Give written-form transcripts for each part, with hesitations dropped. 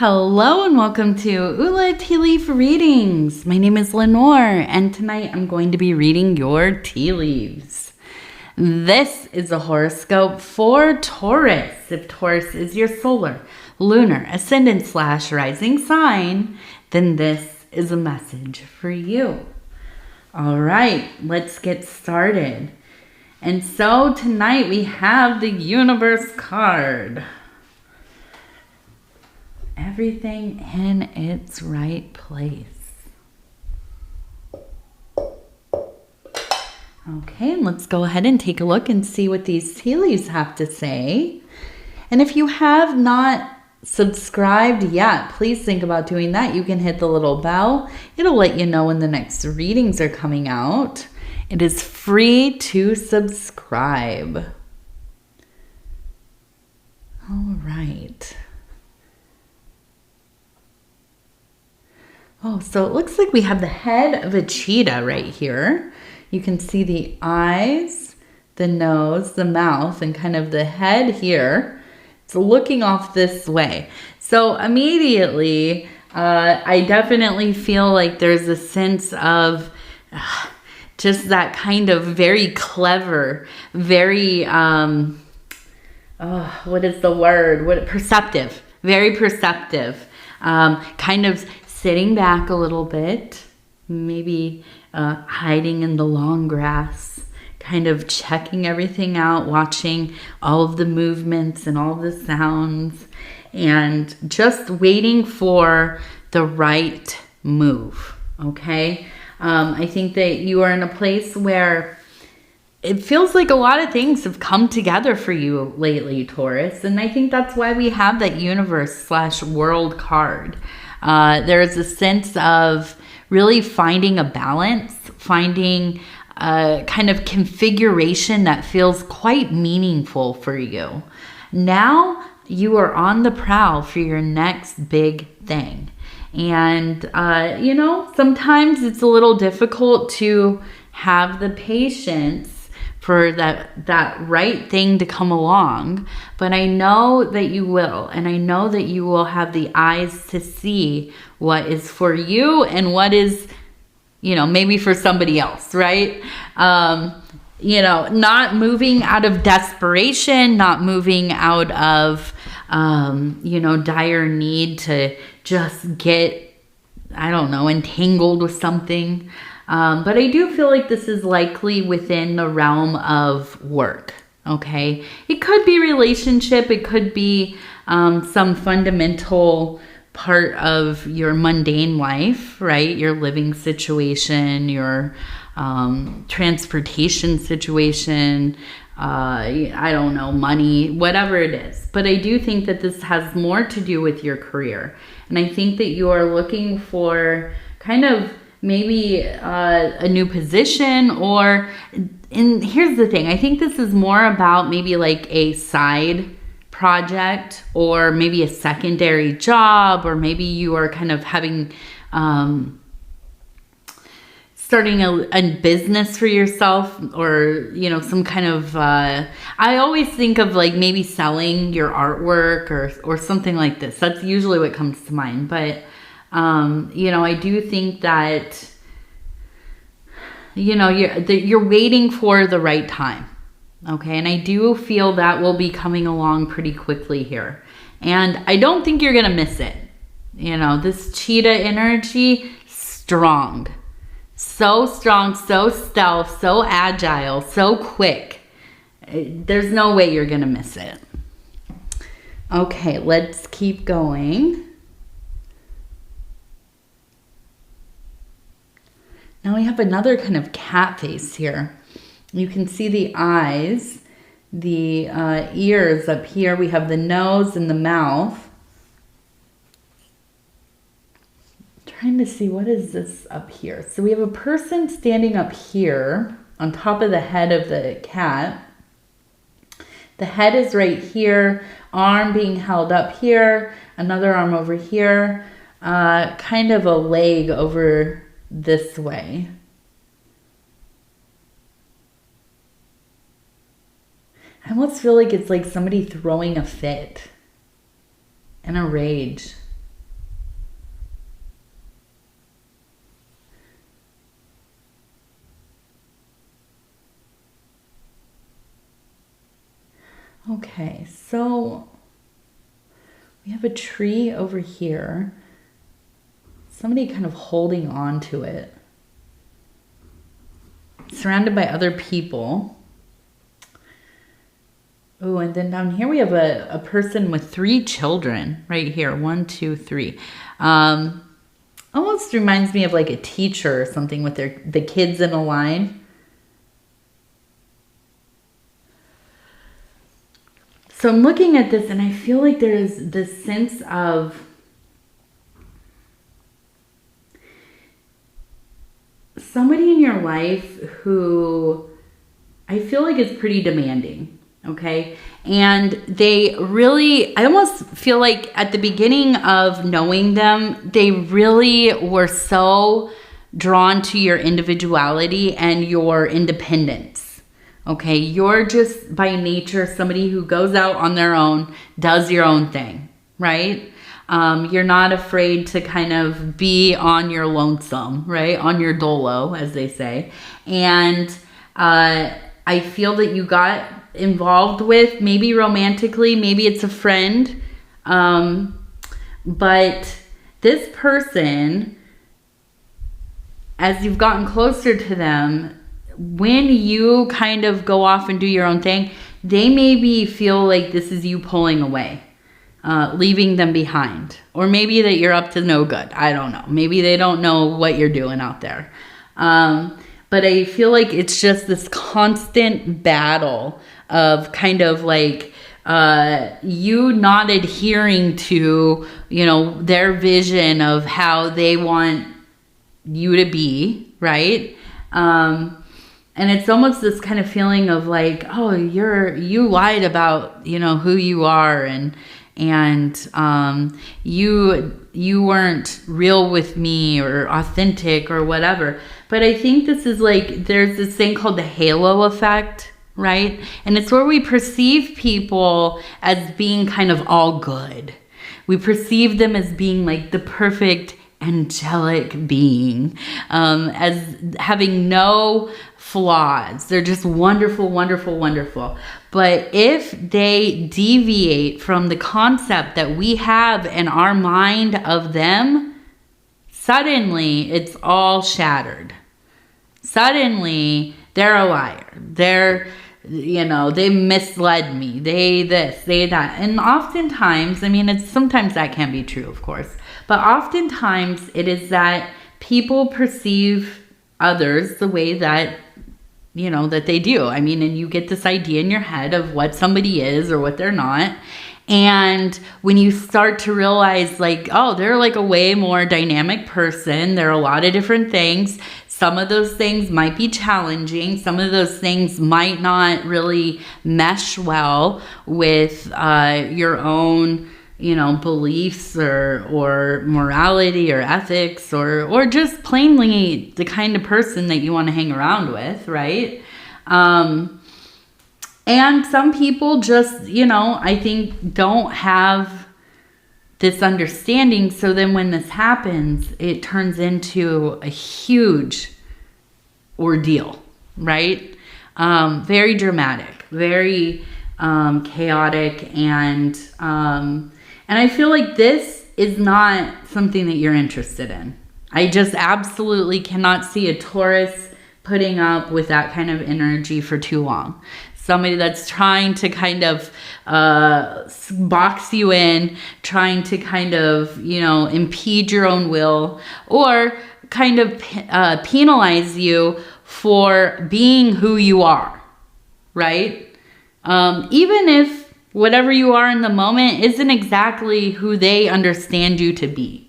Hello and welcome to Ula Tea Leaf Readings. My name is Lenore and tonight I'm going to be reading your tea leaves. This is a horoscope for Taurus. If Taurus is your solar, lunar, ascendant / rising sign, then this is a message for you. All right, let's get started. And so tonight we have the Universe card. Everything in its right place. Okay, let's go ahead and take a look and see what these tea leaves have to say. And if you have not subscribed yet, please think about doing that. You can hit the little bell. It'll let you know when the next readings are coming out. It is free to subscribe. All right. Oh, so it looks like we have the head of a cheetah right here. You can see the eyes, the nose, the mouth, and kind of the head here. It's looking off this way. So immediately, I definitely feel like there's a sense of just that kind of very clever, very, what is the word? Perceptive, very perceptive, kind of sitting back a little bit, maybe hiding in the long grass, kind of checking everything out, watching all of the movements and all the sounds, and just waiting for the right move, okay? I think that you are in a place where it feels like a lot of things have come together for you lately, Taurus, and I think that's why we have that Universe / World card. There is a sense of really finding a balance, finding a kind of configuration that feels quite meaningful for you. Now you are on the prowl for your next big thing. And, sometimes it's a little difficult to have the patience for that right thing to come along, but I know that you will, and I know that you will have the eyes to see what is for you and what is, maybe for somebody else, right? Not moving out of desperation, not moving out of, dire need to just get, entangled with something. But I do feel like this is likely within the realm of work, okay? It could be relationship. It could be some fundamental part of your mundane life, right? Your living situation, your transportation situation, money, whatever it is. But I do think that this has more to do with your career. And I think that you are looking for kind of maybe a new position and here's the thing. I think this is more about maybe like a side project or maybe a secondary job, or maybe you are kind of having, starting a business for yourself, or, some kind of, I always think of like maybe selling your artwork or something like this. That's usually what comes to mind. But I do think that, you're waiting for the right time. Okay. And I do feel that will be coming along pretty quickly here. And I don't think you're going to miss it. This cheetah energy, strong, so strong, so stealth, so agile, so quick. There's no way you're going to miss it. Okay. Let's keep going. Now we have another kind of cat face here. You can see the eyes, the ears up here. We have the nose and the mouth. I'm trying to see, what is this up here? So we have a person standing up here on top of the head of the cat. The head is right here, arm being held up here, another arm over here, kind of a leg over this way. I almost feel like it's like somebody throwing a fit and a rage. So we have a tree over here. Somebody kind of holding on to it. Surrounded by other people. Oh, and then down here we have a person with 3 children right here. 1, 2, 3. Almost reminds me of like a teacher or something with the kids in a line. So I'm looking at this and I feel like there's this sense of somebody in your life who I feel like is pretty demanding, okay? And they really, I almost feel like at the beginning of knowing them, they really were so drawn to your individuality and your independence, okay? You're just by nature somebody who goes out on their own, does your own thing, right? You're not afraid to kind of be on your lonesome, right? On your dolo, as they say. And I feel that you got involved with, maybe romantically, maybe it's a friend. But this person, as you've gotten closer to them, when you kind of go off and do your own thing, they maybe feel like this is you pulling away. Leaving them behind, or maybe that you're up to no good. I don't know. Maybe they don't know what you're doing out there. But I feel like it's just this constant battle of kind of like you not adhering to, you know, their vision of how they want you to be, right? And it's almost this kind of feeling of like, oh, you lied about, you know, who you are, and you weren't real with me or authentic or whatever. But I think this is like, there's this thing called the halo effect, right? And it's where we perceive people as being kind of all good. We perceive them as being like the perfect angelic being, as having no flaws. They're just wonderful, wonderful, wonderful. But if they deviate from the concept that we have in our mind of them, suddenly it's all shattered. Suddenly they're a liar. They're, you know, they misled me. They this, they that. And oftentimes, I mean, it's sometimes that can be true, of course. But oftentimes it is that people perceive others the way that, you know, that they do. I mean, and you get this idea in your head of what somebody is or what they're not. And when you start to realize like, oh, they're like a way more dynamic person. There are a lot of different things. Some of those things might be challenging. Some of those things might not really mesh well with your own, you know, beliefs or morality or ethics or just plainly the kind of person that you want to hang around with, right? And some people just, you know, I think don't have this understanding. So then when this happens, it turns into a huge ordeal, right? Very dramatic, very chaotic, and I feel like this is not something that you're interested in. I just absolutely cannot see a Taurus putting up with that kind of energy for too long. Somebody that's trying to kind of box you in, trying to kind of, you know, impede your own will, or kind of penalize you for being who you are, right? Even if whatever you are in the moment isn't exactly who they understand you to be.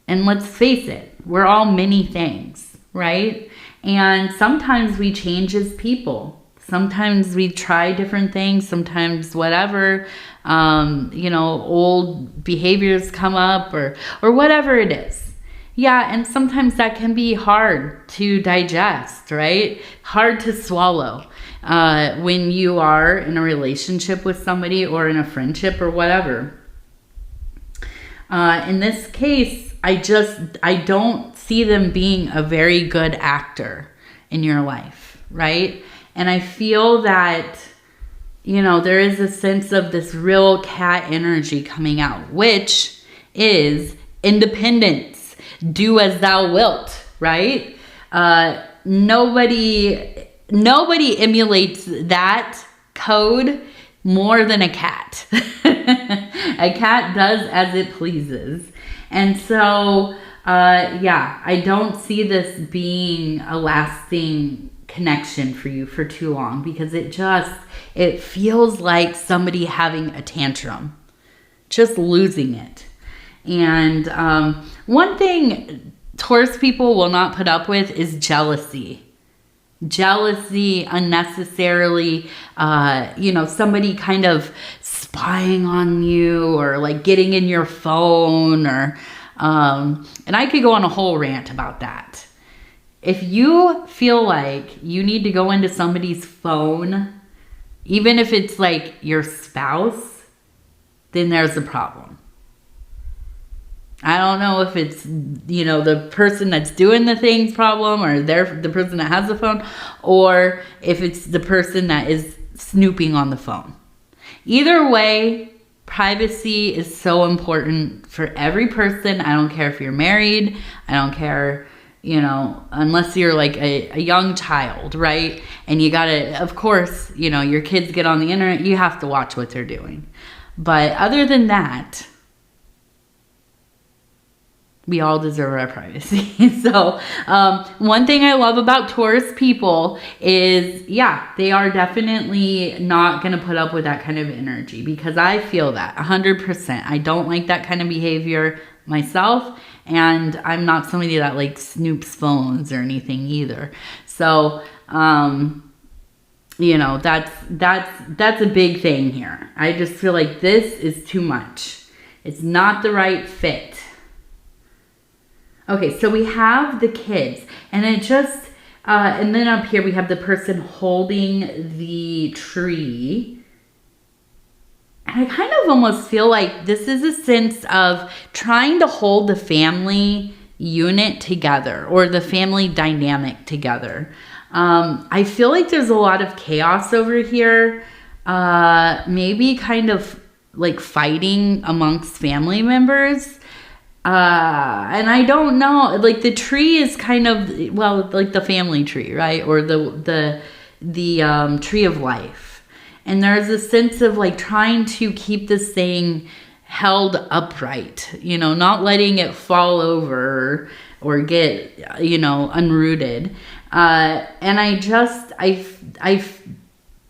And let's face it, we're all many things, right? And sometimes we change as people. Sometimes we try different things, sometimes whatever, you know, old behaviors come up or whatever it is. Yeah, and sometimes that can be hard to digest, right? Hard to swallow when you are in a relationship with somebody or in a friendship or whatever. In this case, I don't see them being a very good actor in your life, right? And I feel that there is a sense of this real cat energy coming out, which is independence. Do as thou wilt, right? Nobody emulates that code more than a cat. A cat does as it pleases. And so, I don't see this being a lasting connection for you for too long, because it feels like somebody having a tantrum, just losing it. And one thing Taurus people will not put up with is jealousy. Jealousy unnecessarily, somebody kind of spying on you, or like getting in your phone, or and I could go on a whole rant about that. If you feel like you need to go into somebody's phone, even if it's like your spouse, then there's a problem. I don't know if it's, the person that's doing the thing's problem, or the person that has the phone, or if it's the person that is snooping on the phone. Either way, privacy is so important for every person. I don't care if you're married. I don't care, unless you're like a young child, right? And you gotta, of course, your kids get on the internet, you have to watch what they're doing. But other than that, we all deserve our privacy. So one thing I love about Taurus people is, they are definitely not going to put up with that kind of energy, because I feel that 100%. I don't like that kind of behavior myself, and I'm not somebody that like snoops phones or anything either. So, that's a big thing here. I just feel like this is too much. It's not the right fit. Okay, so we have the kids, and it just, and then up here we have the person holding the tree. And I kind of almost feel like this is a sense of trying to hold the family unit together, or the family dynamic together. I feel like there's a lot of chaos over here, maybe kind of like fighting amongst family members. And I don't know, like the tree is kind of, well, like the family tree, right? Or the tree of life. And there's a sense of like trying to keep this thing held upright, not letting it fall over or get, unrooted. And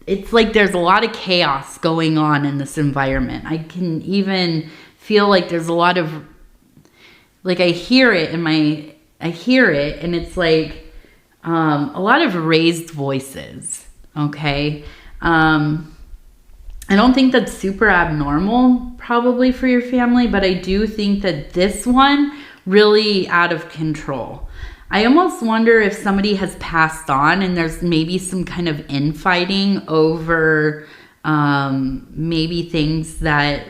it's like there's a lot of chaos going on in this environment. I can even feel like there's a lot of, like I hear it and it's like a lot of raised voices, okay? I don't think that's super abnormal probably for your family, but I do think that this one really out of control. I almost wonder if somebody has passed on and there's maybe some kind of infighting over maybe things that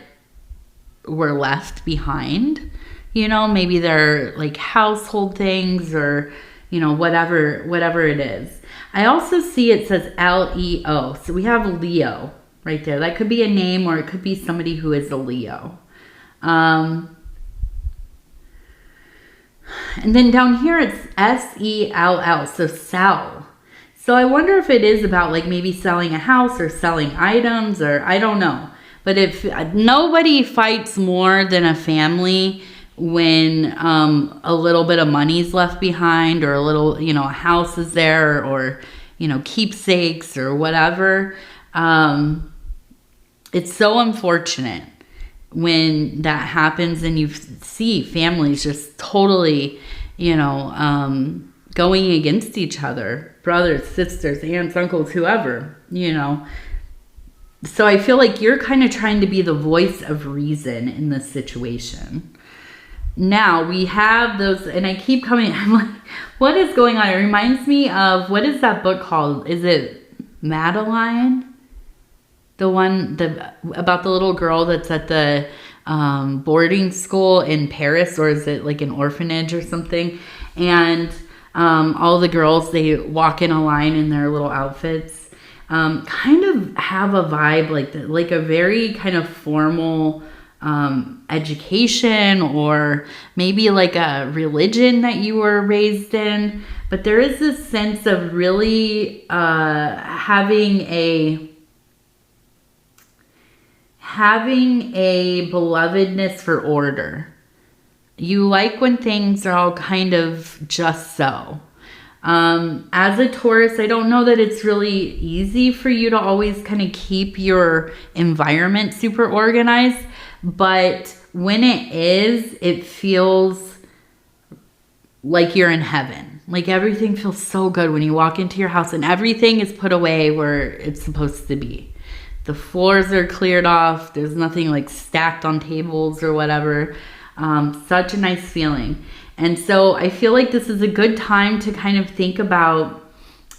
were left behind. Maybe they're like household things, or, whatever it is. I also see it says Leo. So we have Leo right there. That could be a name, or it could be somebody who is a Leo. And then down here it's SELL, so sell. So I wonder if it is about like maybe selling a house or selling items, or I don't know. But if nobody fights more than a family when a little bit of money's left behind, or a little, a house is there, or, keepsakes or whatever. It's so unfortunate when that happens and you see families just totally, going against each other, brothers, sisters, aunts, uncles, whoever, So I feel like you're kind of trying to be the voice of reason in this situation. Now we have those, and I keep coming, I'm like, what is going on? It reminds me of, what is that book called? Is it Madeline? The one about the little girl that's at the boarding school in Paris, or is it like an orphanage or something? And all the girls, they walk in a line in their little outfits. kind of have a vibe like a very kind of formal education, or maybe like a religion that you were raised in. But there is this sense of really having a belovedness for order. You like when things are all kind of just so. As a Taurus, I don't know that it's really easy for you to always kind of keep your environment super organized, but when it is, it feels like you're in heaven. Like everything feels so good when you walk into your house and everything is put away where it's supposed to be. The floors are cleared off. There's nothing like stacked on tables or whatever. Such a nice feeling. And so I feel like this is a good time to kind of think about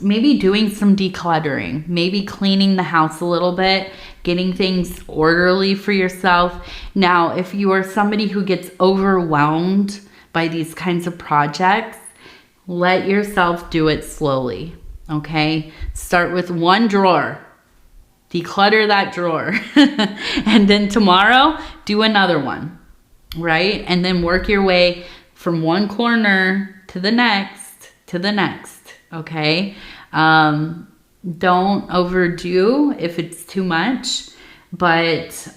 maybe doing some decluttering, maybe cleaning the house a little bit, getting things orderly for yourself. Now, if you are somebody who gets overwhelmed by these kinds of projects, let yourself do it slowly, okay? Start with one drawer. Declutter that drawer. And then tomorrow, do another one, right? And then work your way from one corner to the next, okay? Don't overdo if it's too much, but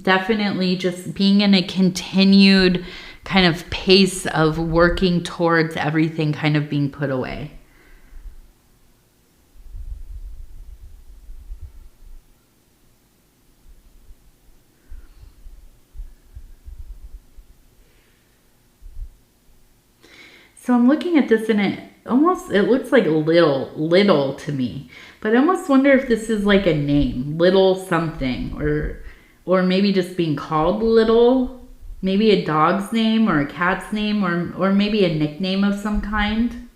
definitely just being in a continued kind of pace of working towards everything kind of being put away. So I'm looking at this and it looks like little to me, but I almost wonder if this is like a name, little something, or maybe just being called little, maybe a dog's name or a cat's name, or maybe a nickname of some kind.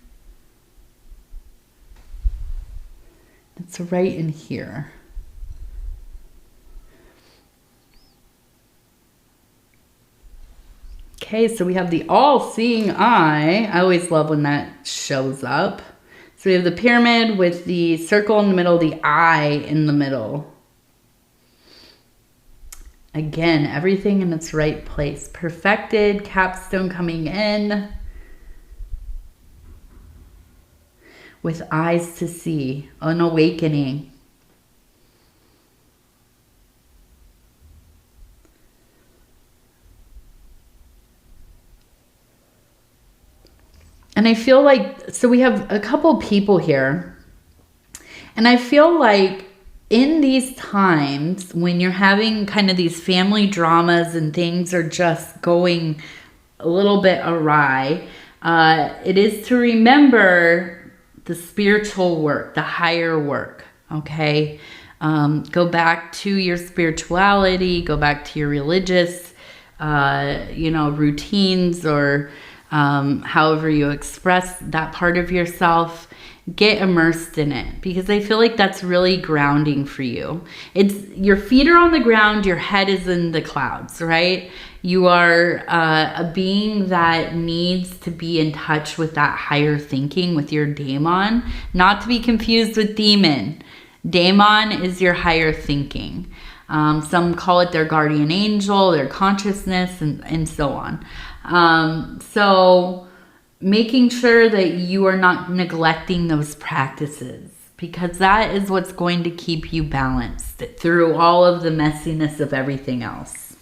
It's right in here. Okay, so we have the all-seeing eye. I always love when that shows up. So we have the pyramid with the circle in the middle, the eye in the middle. Again, everything in its right place. Perfected, capstone coming in. With eyes to see, an awakening. And I feel like, so we have a couple people here, and I feel like in these times when you're having kind of these family dramas and things are just going a little bit awry, it is to remember the spiritual work, the higher work, okay? Go back to your spirituality, go back to your religious, routines, or however you express that part of yourself. Get immersed in it, because I feel like that's really grounding for you. It's your feet are on the ground, your head is in the clouds, right? You are a being that needs to be in touch with that higher thinking, with your daemon, not to be confused with demon. Daemon is your higher thinking. Some call it their guardian angel, their consciousness, and so on. So making sure that you are not neglecting those practices, because that is what's going to keep you balanced through all of the messiness of everything else.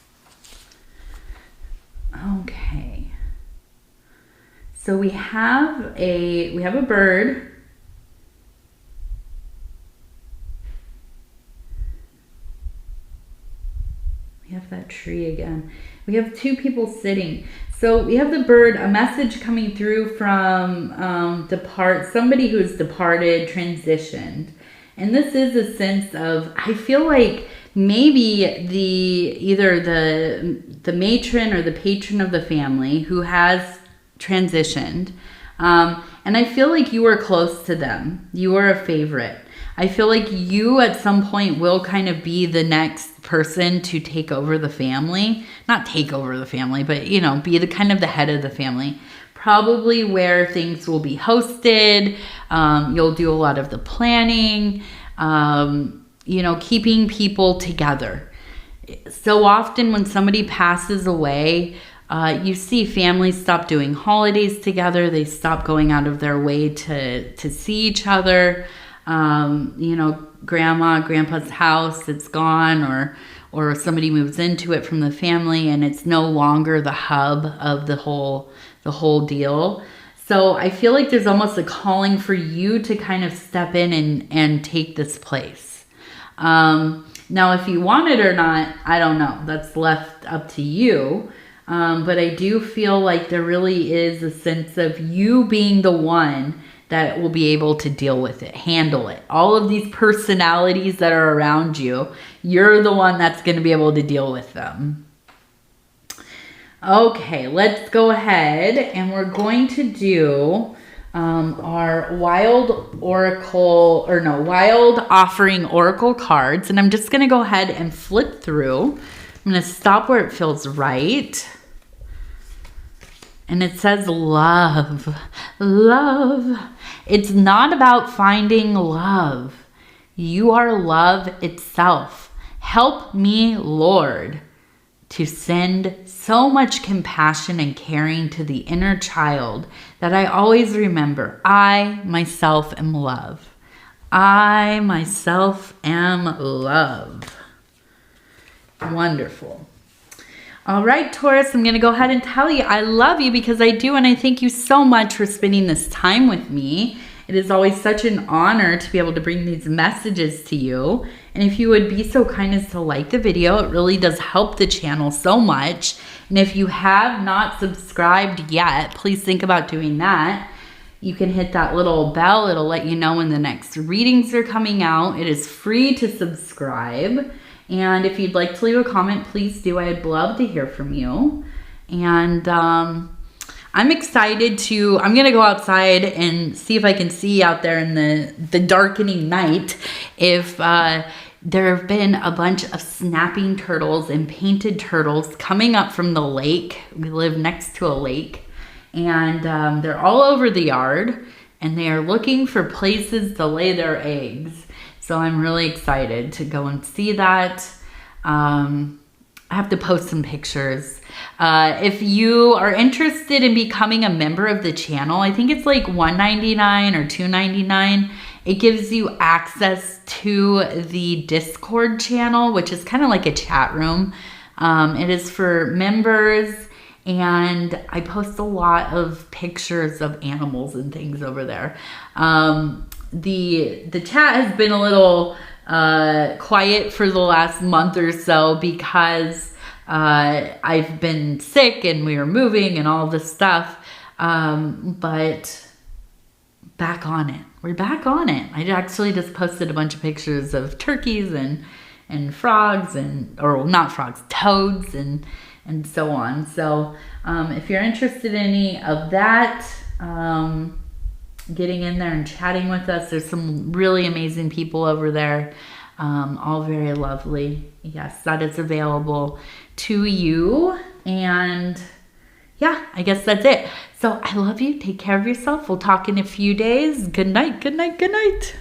Okay. So we have a bird. We have that tree again. We have two people sitting. So we have the bird, a message coming through from somebody who's departed, transitioned. And this is a sense of, I feel like maybe either the matron or the patron of the family who has transitioned. And I feel like you were close to them. You were a favorite. I feel like you at some point will kind of be the next person to take over the family. Not take over the family, but be the kind of the head of the family. probably where things will be hosted. You'll do a lot of the planning, you know, keeping people together. So often when somebody passes away, you see families stop doing holidays together. They stop going out of their way to see each other. You know, grandpa's house, it's gone, or somebody moves into it from the family and it's no longer the hub of the whole deal. So I feel like there's almost a calling for you to kind of step in and take this place. Now, if you want it or not, I don't know. That's left up to you. But I do feel like there really is a sense of you being the one that will be able to deal with it, handle it. All of these personalities that are around you, you're the one that's going to be able to deal with them. Okay, let's go ahead and we're going to do our wild offering oracle cards. And I'm just going to go ahead and flip through. I'm going to stop where it feels right. And it says love, love. It's not about finding love. You are love itself. Help me, Lord, to send so much compassion and caring to the inner child that I always remember, I myself am love. I myself am love. Wonderful. All right, Taurus, I'm going to go ahead and tell you I love you because I do, and I thank you so much for spending this time with me. It is always such an honor to be able to bring these messages to you. And if you would be so kind as to like the video, it really does help the channel so much. And if you have not subscribed yet, please think about doing that. You can hit that little bell. It'll let you know when the next readings are coming out. It is free to subscribe. And if you'd like to leave a comment, please do. I'd love to hear from you. And I'm excited I'm going to go outside and see if I can see out there in the darkening night if there have been a bunch of snapping turtles and painted turtles coming up from the lake. We live next to a lake. And they're all over the yard. And they are looking for places to lay their eggs. So I'm really excited to go and see that. I have to post some pictures. If you are interested in becoming a member of the channel, I think it's like $1.99 or $2.99. It gives you access to the Discord channel, which is kind of like a chat room. It is for members, and I post a lot of pictures of animals and things over there. The chat has been a little quiet for the last month or so because I've been sick and we were moving and all this stuff. But back on it. We're back on it. I actually just posted a bunch of pictures of turkeys and frogs or not frogs, toads and so on. So if you're interested in any of that, getting in there and chatting with us. There's some really amazing people over there, all very lovely. Yes, that is available to you. And yeah, I guess that's it. So I love you. Take care of yourself. We'll talk in a few days. Good night, good night, good night.